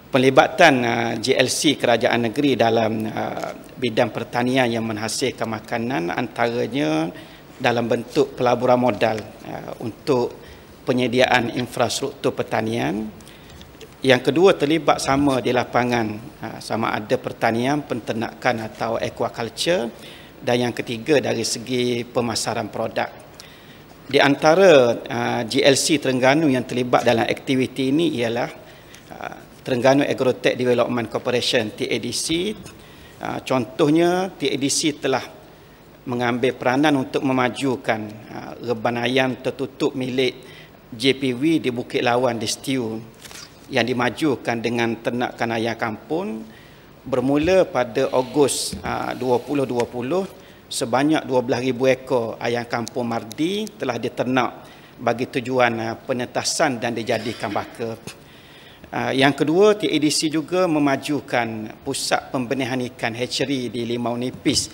Pelibatan GLC kerajaan negeri dalam bidang pertanian yang menghasilkan makanan antaranya dalam bentuk pelaburan modal untuk penyediaan infrastruktur pertanian. Yang kedua, terlibat sama di lapangan sama ada pertanian, penternakan atau aquaculture. Dan yang ketiga dari segi pemasaran produk. Di antara GLC Terengganu yang terlibat dalam aktiviti ini ialah Terengganu Agrotech Development Corporation TADC. Contohnya TADC telah mengambil peranan untuk memajukan reban ayam tertutup milik JPW di Bukit Lawan di Setiu yang dimajukan dengan ternakan ayam kampung. Bermula pada Ogos 2020, sebanyak 12,000 ekor ayam kampung Mardi telah diternak bagi tujuan penetasan dan dijadikan baka. Yang kedua, TADC juga memajukan pusat pembenihan ikan hatchery di Limau Nipis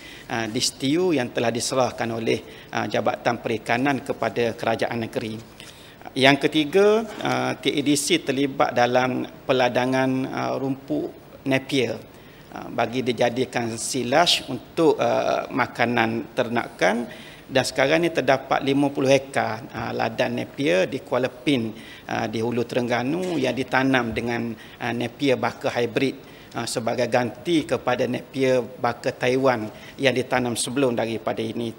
di Setiu yang telah diserahkan oleh Jabatan Perikanan kepada kerajaan negeri. Yang ketiga, TADC terlibat dalam peladangan rumput Napier bagi dijadikan silage untuk makanan ternakan, dan sekarang ini terdapat 50 hektar ladang Napier di Kuala Pin di Hulu Terengganu yang ditanam dengan Napier baka hybrid sebagai ganti kepada Napier baka Taiwan yang ditanam sebelum daripada ini.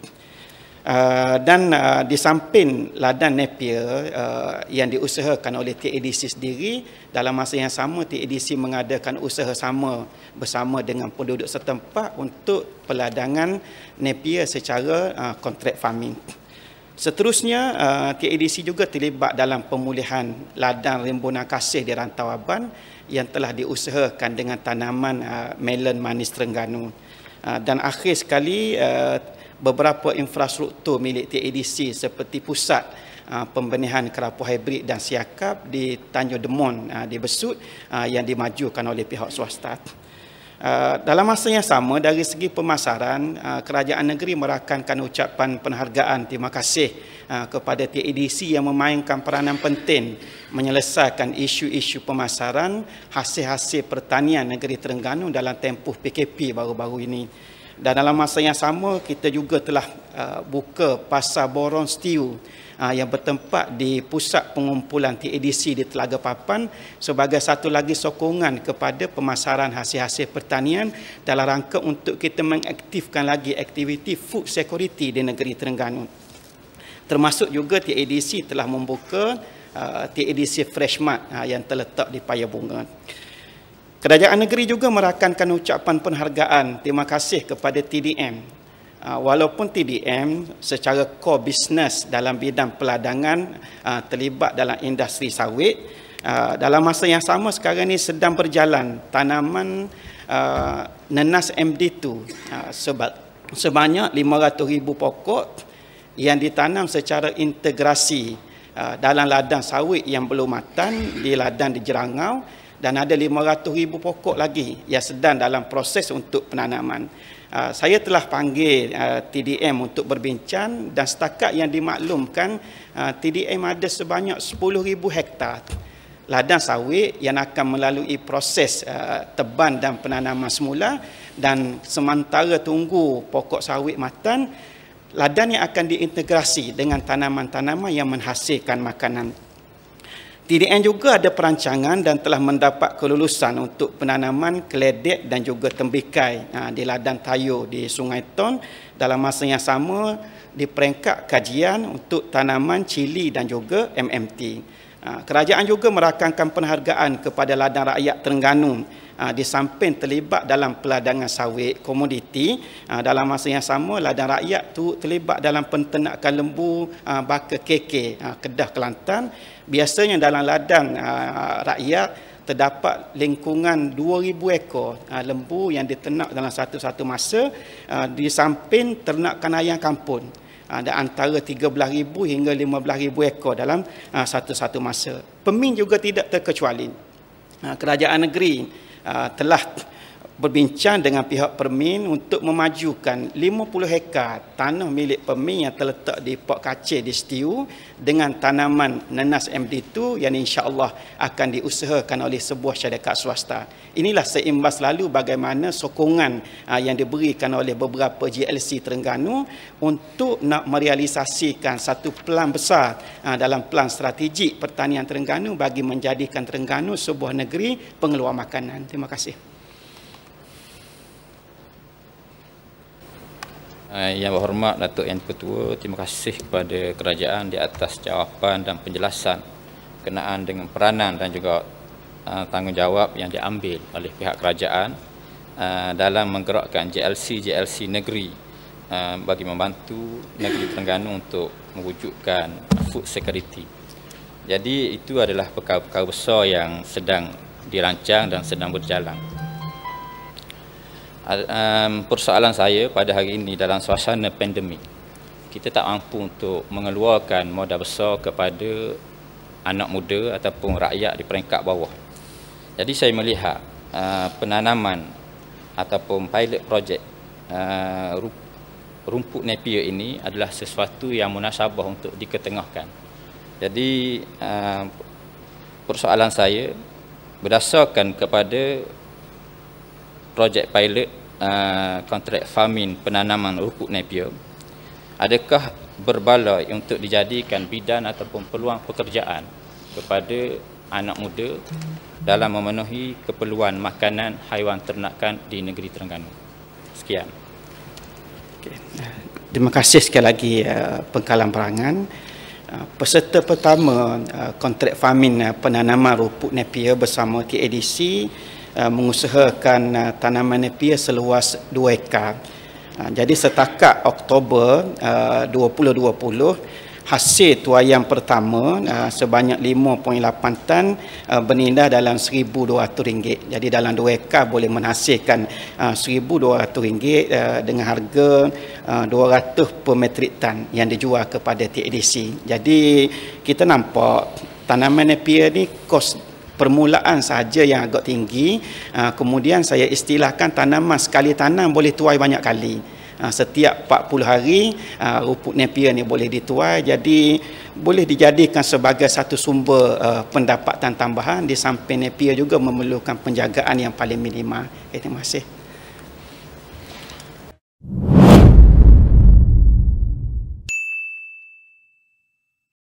Dan di samping ladang Napier yang diusahakan oleh TADC sendiri, dalam masa yang sama TADC mengadakan usaha sama bersama dengan penduduk setempat untuk peladangan Napier secara kontrak farming. Seterusnya, TADC juga terlibat dalam pemulihan ladang Rembulan Kasih di Rantau Aban yang telah diusahakan dengan tanaman melon manis Terengganu. Dan akhir sekali, beberapa infrastruktur milik TADC seperti pusat pembenihan kerapu hybrid dan siakap di Tanjung Demon di Besut yang dimajukan oleh pihak swasta. Dalam masa yang sama, dari segi pemasaran, kerajaan negeri merakamkan ucapan penghargaan terima kasih kepada TADC yang memainkan peranan penting menyelesaikan isu-isu pemasaran hasil-hasil pertanian negeri Terengganu dalam tempoh PKP baru-baru ini. Dan dalam masa yang sama, kita juga telah buka Pasar Borong Setiu yang bertempat di pusat pengumpulan TADC di Telaga Papan sebagai satu lagi sokongan kepada pemasaran hasil-hasil pertanian dalam rangka untuk kita mengaktifkan lagi aktiviti food security di negeri Terengganu. Termasuk juga TADC telah membuka TADC Fresh Mart yang terletak di Paya Bunga. Kerajaan negeri juga merakamkan ucapan penghargaan terima kasih kepada TDM. Walaupun TDM secara core business dalam bidang peladangan terlibat dalam industri sawit, dalam masa yang sama sekarang ini sedang berjalan tanaman nenas MD2 sebanyak 500,000 pokok yang ditanam secara integrasi dalam ladang sawit yang belum matang di ladang di Jerangau, dan ada 500,000 pokok lagi yang sedang dalam proses untuk penanaman. Saya telah panggil TDM untuk berbincang, dan setakat yang dimaklumkan TDM ada sebanyak 10,000 hektar ladang sawit yang akan melalui proses teban dan penanaman semula, dan sementara tunggu pokok sawit matang, ladang yang akan diintegrasi dengan tanaman-tanaman yang menghasilkan makanan. TDM juga ada perancangan dan telah mendapat kelulusan untuk penanaman keledek dan juga tembikai di ladang Tayo di Sungai Ton. Dalam masa yang sama, di peringkat kajian untuk tanaman cili dan juga MMT. Kerajaan juga merakamkan penghargaan kepada ladang rakyat Terengganu di samping terlibat dalam peladangan sawit komoditi. Dalam masa yang sama, ladang rakyat tu terlibat dalam penternakan lembu baka KK Kedah Kelantan. Biasanya dalam ladang rakyat terdapat lingkungan 2,000 ekor lembu yang diternak dalam satu-satu masa, di samping ternakan ayam kampung. Ada antara 13,000 hingga 15,000 ekor dalam satu-satu masa. Pemin juga tidak terkecuali. Kerajaan negeri telah berbincang dengan pihak Permin untuk memajukan 50 hektar tanah milik Permin yang terletak di Port Kacir di Setiu dengan tanaman nanas MD2 yang insya-Allah akan diusahakan oleh sebuah syarikat swasta. Inilah seimbas lalu bagaimana sokongan yang diberikan oleh beberapa GLC Terengganu untuk nak merealisasikan satu pelan besar dalam pelan strategik pertanian Terengganu bagi menjadikan Terengganu sebuah negeri pengeluar makanan. Terima kasih. Yang berhormat Datuk Yang Ketua, terima kasih kepada kerajaan di atas jawapan dan penjelasan berkenaan dengan peranan dan juga tanggungjawab yang diambil oleh pihak kerajaan dalam menggerakkan GLC negeri bagi membantu negeri Terengganu untuk mewujudkan food security. Jadi itu adalah perkara-perkara besar yang sedang dirancang dan sedang berjalan. Persoalan saya pada hari ini dalam suasana pandemik, kita tak mampu untuk mengeluarkan modal besar kepada anak muda ataupun rakyat di peringkat bawah. Jadi saya melihat penanaman ataupun pilot project rumput Napier ini adalah sesuatu yang munasabah untuk diketengahkan. Jadi persoalan saya berdasarkan kepada projek pilot kontrak farming penanaman rumput Napier, adakah berbaloi untuk dijadikan bidan ataupun peluang pekerjaan kepada anak muda dalam memenuhi keperluan makanan haiwan ternakan di negeri Terengganu? Sekian. Okay. Terima kasih sekali lagi pengkalan perangan. Peserta pertama kontrak farming penanaman rumput Napier bersama TADC mengusahakan tanaman Napier seluas 2 ekar. Jadi setakat Oktober 2020, hasil tuaian pertama sebanyak 5.8 tan bernilai dalam RM1,200. Jadi dalam 2 ekar boleh menghasilkan RM1,200 dengan harga 200 per metrik tan yang dijual kepada TADC. Jadi kita nampak tanaman Napier ni kos permulaan sahaja yang agak tinggi, kemudian saya istilahkan tanaman sekali tanam boleh tuai banyak kali. Setiap 40 hari rumput Napier ni boleh dituai, jadi boleh dijadikan sebagai satu sumber pendapatan tambahan. Di samping Napier juga memerlukan penjagaan yang paling minimal. Terima kasih.